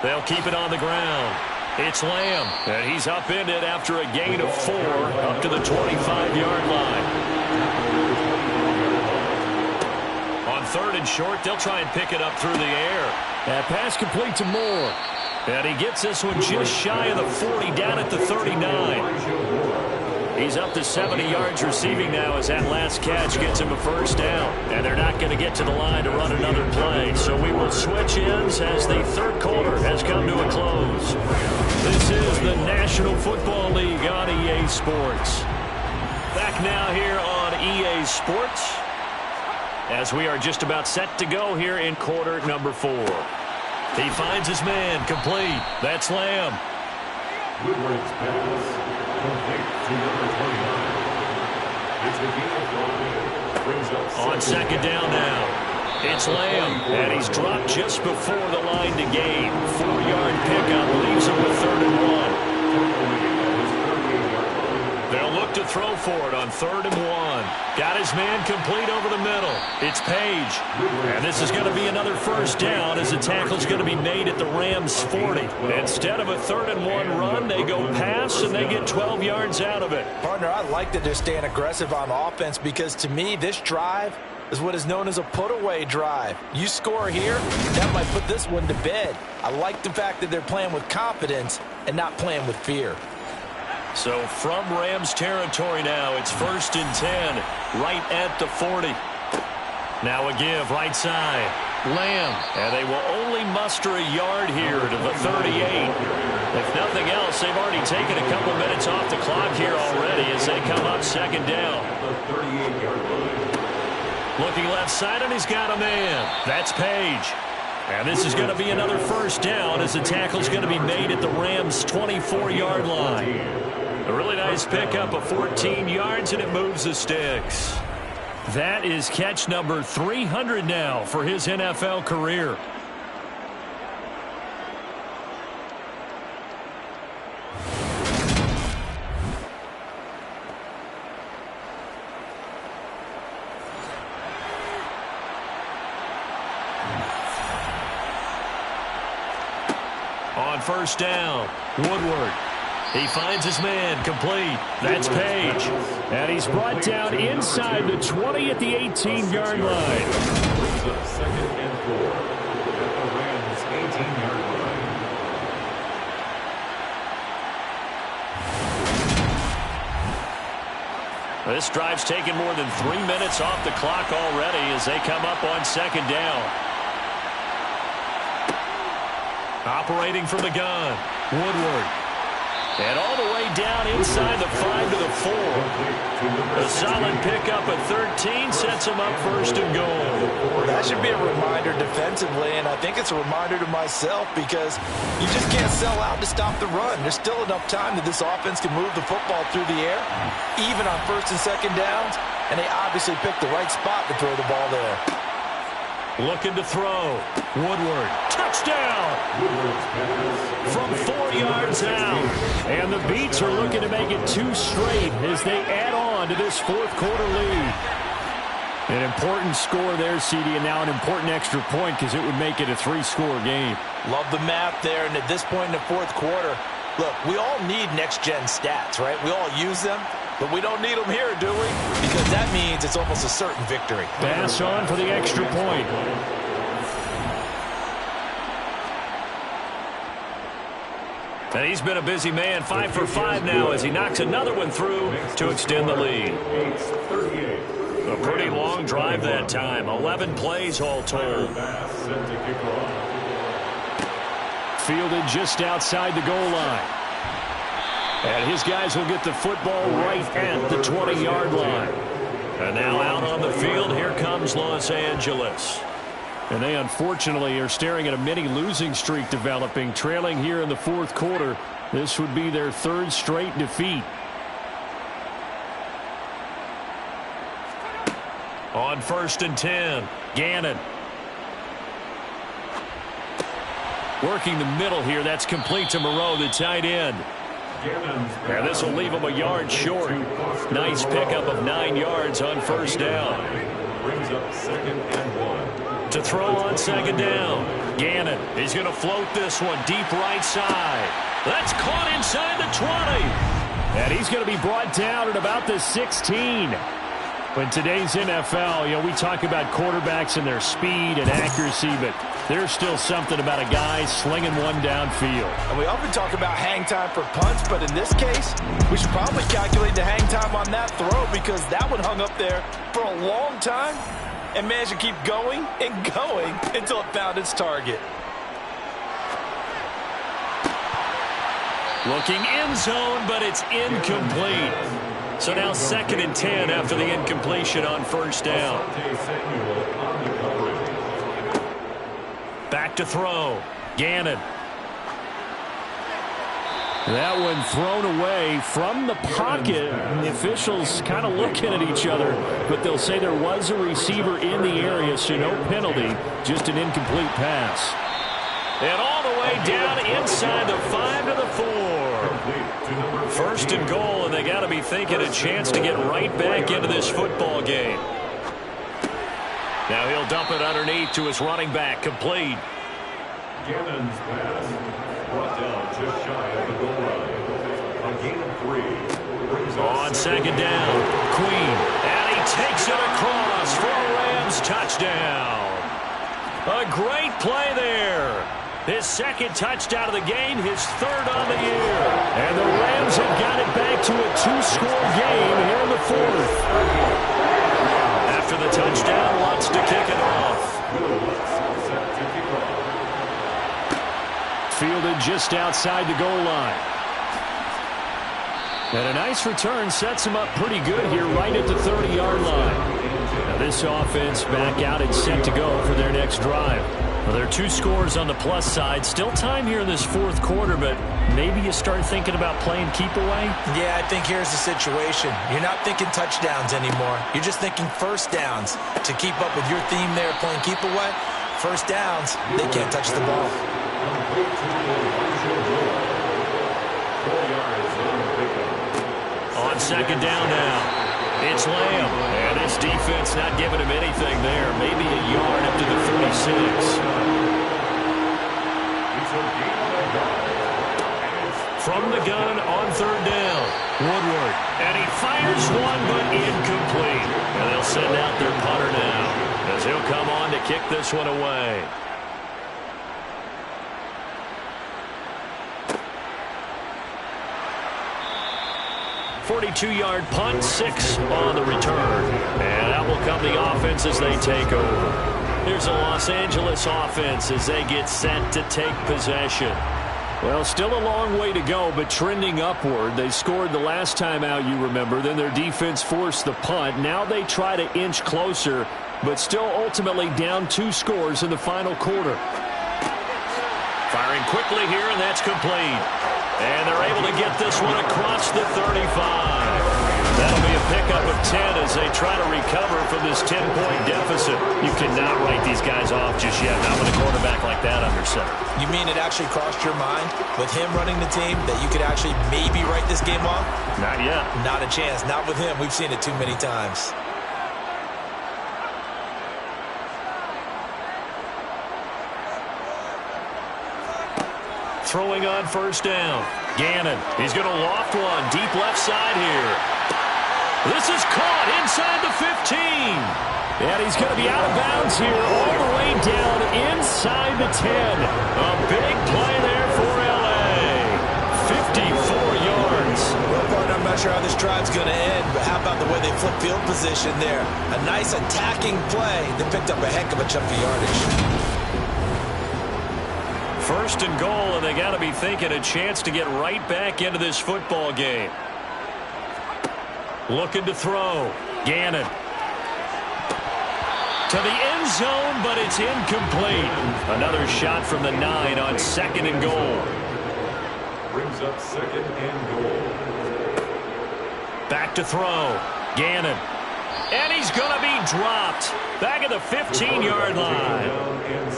They'll keep it on the ground. It's Lamb, and he's upended after a gain of 4 up to the 25-yard line. On 3rd and short, they'll try and pick it up through the air. That pass complete to Moore. And he gets this one just shy of the 40, down at the 39. He's up to 70 yards receiving now as that last catch gets him a first down. And they're not going to get to the line to run another play. So we will switch ends as the 3rd quarter has come to a close. This is the National Football League on EA Sports. Back now here on EA Sports as we are just about set to go here in quarter number 4. He finds his man, complete. That's Lamb. Woodward's pass. On 2nd down now, it's Lamb, and he's dropped just before the line to gain. 4-yard pickup leaves him with 3rd and 1. They'll look to throw for it on 3rd and 1. Got his man complete over the middle. It's Page, and this is going to be another first down as the tackle's going to be made at the Rams' 40. Instead of a 3rd and 1 run, they go pass, and they get 12 yards out of it. Partner, I like that they're staying aggressive on offense because, to me, this drive is what is known as a put-away drive. You score here, that might put this one to bed. I like the fact that they're playing with confidence and not playing with fear. So from Rams territory now, it's 1st and 10, right at the 40. Now a give right side. Lamb. And they will only muster a yard here to the 38. If nothing else, they've already taken a couple minutes off the clock here already as they come up 2nd down. Looking left side, and he's got a man. That's Page. And this is going to be another 1st down as the tackle's going to be made at the Rams' 24-yard line. A really nice pickup of 14 yards, and it moves the sticks. That is catch number 300 now for his NFL career. On 1st down, Woodward. He finds his man, complete. That's Page. And he's brought down inside the 20 at the 18-yard line. 2nd and 4 at the Rams' 18-yard line. This drive's taken more than 3 minutes off the clock already as they come up on 2nd down. Operating from the gun, Woodward. And all the way down inside the 5 to the 4. A solid pickup at 13 sets him up 1st and goal. That should be a reminder defensively, and I think it's a reminder to myself because you just can't sell out to stop the run. There's still enough time that this offense can move the football through the air, even on 1st and 2nd downs, and they obviously picked the right spot to throw the ball there. Looking to throw. Woodward. Touchdown! From 4 yards out. And the Beats are looking to make it 2 straight as they add on to this 4th quarter lead. An important score there, CD, and now an important extra point because it would make it a 3-score game. Love the math there, and at this point in the 4th quarter, look, we all need next-gen stats, right? We all use them. But we don't need them here, do we? Because that means it's almost a certain victory. Pass on for the extra point. And he's been a busy man, 5 for 5 now as he knocks another one through to extend the lead. A pretty long drive that time, 11 plays all told. Fielded just outside the goal line. And his guys will get the football right at the 20-yard line. And now out on the field, here comes Los Angeles. And they unfortunately are staring at a mini losing streak developing, trailing here in the 4th quarter. This would be their 3rd straight defeat. On 1st and 10, Gannon. Working the middle here, that's complete to Moreau, the tight end. And this will leave him a yard short. Nice pickup of 9 yards on 1st down. Brings up 2nd and 1. To throw on 2nd down. Gannon, he's going to float this one deep right side. That's caught inside the 20. And he's going to be brought down at about the 16. In today's NFL, we talk about quarterbacks and their speed and accuracy, but there's still something about a guy slinging one downfield. And we often talk about hang time for punts, but in this case, we should probably calculate the hang time on that throw because that one hung up there for a long time and managed to keep going and going until it found its target. Looking end zone, but it's incomplete. So now 2nd and 10 after the incompletion on 1st down. Back to throw. Gannon. That one thrown away from the pocket. The officials kind of looking at each other, but they'll say there was a receiver in the area, so no penalty, just an incomplete pass. And all the way down inside the 5 to the 4. 1st and goal, and they got to be thinking a chance to get right back into this football game. Now he'll dump it underneath to his running back, complete. Gannon's pass brought down just shy of the goal line. A gain of 3. On 2nd down, Queen, and he takes it across for a Rams touchdown. A great play there. His second touchdown of the game, his third on the year. And the Rams have got it back to a 2-score game here in the fourth. After the touchdown, Lutz to kick it off. Fielded just outside the goal line. And a nice return sets him up pretty good here right at the 30-yard line. Now this offense back out and set to go for their next drive. Well, there are 2 scores on the plus side. Still time here in this fourth quarter, but maybe you start thinking about playing keep away? Yeah, I think here's the situation. You're not thinking touchdowns anymore. You're just thinking first downs. To keep up with your theme there, playing keep away, first downs, they can't touch the ball. On second down now. It's Lamb. And this defense not giving him anything there. Maybe a yard up to the 36. From the gun on third down. Woodward. And he fires one, but incomplete. And they'll send out their punter now, as he'll come on to kick this one away. 42-yard punt, 6 on the return. And that will come the offense as they take over. Here's a Los Angeles offense as they get set to take possession. Well, still a long way to go, but trending upward. They scored the last time out, you remember. Then their defense forced the punt. Now they try to inch closer, but still ultimately down 2 scores in the final quarter. Firing quickly here, and that's complete. And they're able to get this one across the 35. That'll be a pickup of 10 as they try to recover from this 10-point deficit. You cannot write these guys off just yet, not with a quarterback like that under center. You mean it actually crossed your mind with him running the team that you could actually maybe write this game off? Not yet. Not a chance. Not with him. We've seen it too many times. Throwing on first down. Gannon. He's going to loft one. Deep left side here. This is caught inside the 15. And he's going to be out of bounds here all the way down inside the 10. A big play there for L.A. 54 yards. Well, partner, I'm not sure how this drive's going to end, but how about the way they flip field position there? A nice attacking play that picked up a heck of a chunk of yardage. First and goal, and they got to be thinking a chance to get right back into this football game. Looking to throw. Gannon. To the end zone, but it's incomplete. Another shot from the 9 on second and goal. Brings up second and goal. Back to throw. Gannon. And he's going to be dropped back at the 15-yard line.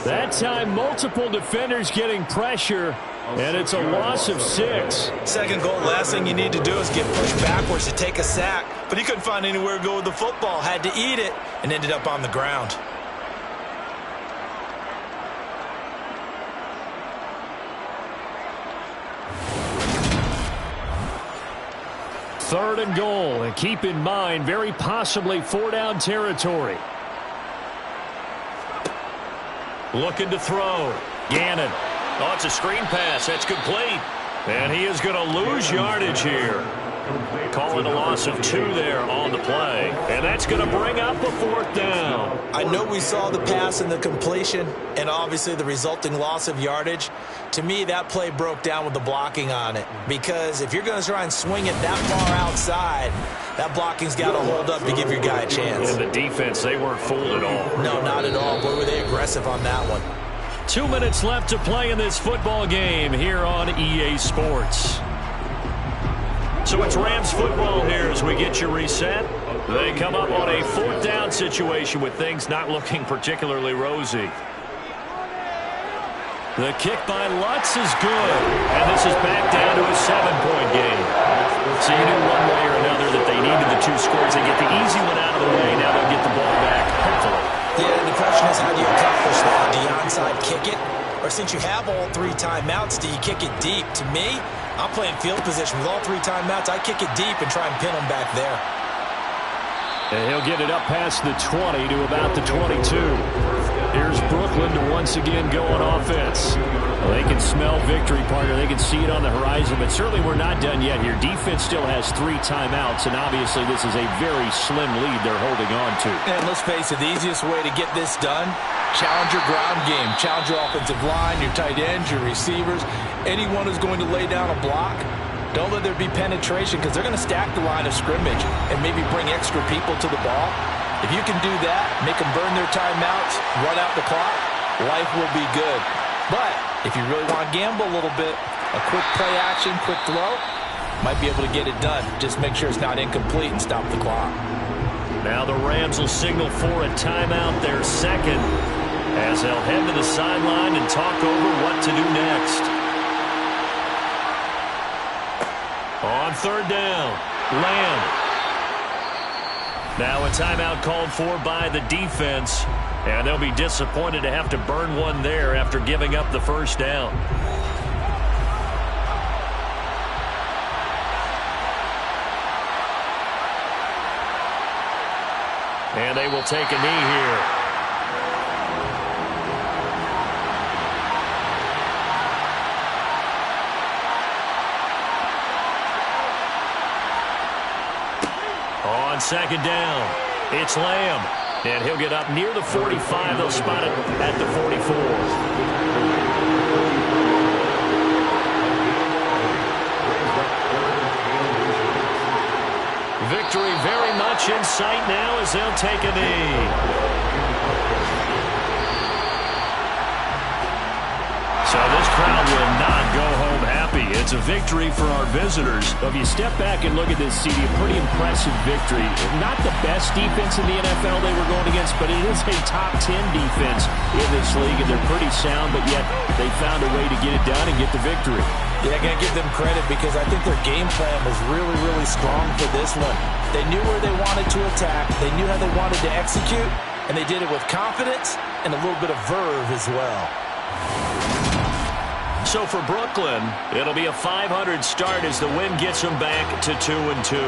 That time, multiple defenders getting pressure, and it's a loss of 6. Second goal, last thing you need to do is get pushed backwards to take a sack. But he couldn't find anywhere to go with the football, had to eat it, and ended up on the ground. Third and goal, and keep in mind, very possibly 4-down territory. Looking to throw. Gannon. Oh, it's a screen pass. That's complete. And he is going to lose yardage here. Calling a loss of 2 there on the play. And that's going to bring up a 4th down. I know we saw the pass and the completion and obviously the resulting loss of yardage. To me, that play broke down with the blocking on it. Because if you're going to try and swing it that far outside, that blocking's got to hold up to give your guy a chance. And the defense, they weren't fooled at all. No, not at all. Boy, were they aggressive on that one. 2 minutes left to play in this football game here on EA Sports. So it's Rams football here as we get you reset. They come up on a 4th down situation with things not looking particularly rosy. The kick by Lutz is good. And this is back down to a 7-point game. So you knew one way or another that they needed the 2 scores. They get the easy one out of the way. Now they'll get the ball back, hopefully. Yeah, and the question is, how do you accomplish that? Do you onside kick it? Or since you have all 3 timeouts, do you kick it deep? To me, I'm playing field position with all 3 timeouts. I kick it deep and try and pin them back there. And he'll get it up past the 20 to about the 22. Here's Brooklyn to once again go on offense. Well, they can smell victory, partner. They can see it on the horizon, but certainly we're not done yet here. Defense still has 3 timeouts, and obviously this is a very slim lead they're holding on to. And let's face it, the easiest way to get this done, challenge your ground game. Challenge your offensive line, your tight ends, your receivers, anyone who's going to lay down a block. Don't let there be penetration because they're going to stack the line of scrimmage and maybe bring extra people to the ball. If you can do that, make them burn their timeouts, run out the clock, life will be good. But if you really want to gamble a little bit, a quick play action, quick throw, might be able to get it done. Just make sure it's not incomplete and stop the clock. Now the Rams will signal for a timeout, their second, as they'll head to the sideline and talk over what to do next. On third down, Lamb. Now a timeout called for by the defense, and they'll be disappointed to have to burn one there after giving up the first down. And they will take a knee here. On second down, it's Lamb. And he'll get up near the 45. They'll spot it at the 44. Victory very much in sight now as they'll take a knee. So this crowd will not go home happy. It's a victory for our visitors. If you step back and look at this, CD, a pretty impressive victory. Not the best defense in the NFL they were going against, but it is a top 10 defense in this league, and they're pretty sound, but yet they found a way to get it done and get the victory. Yeah, I got to give them credit because I think their game plan was really, really strong for this one. They knew where they wanted to attack. They knew how they wanted to execute, and they did it with confidence and a little bit of verve as well. So for Brooklyn, it'll be a 500 start as the win gets them back to 2-2.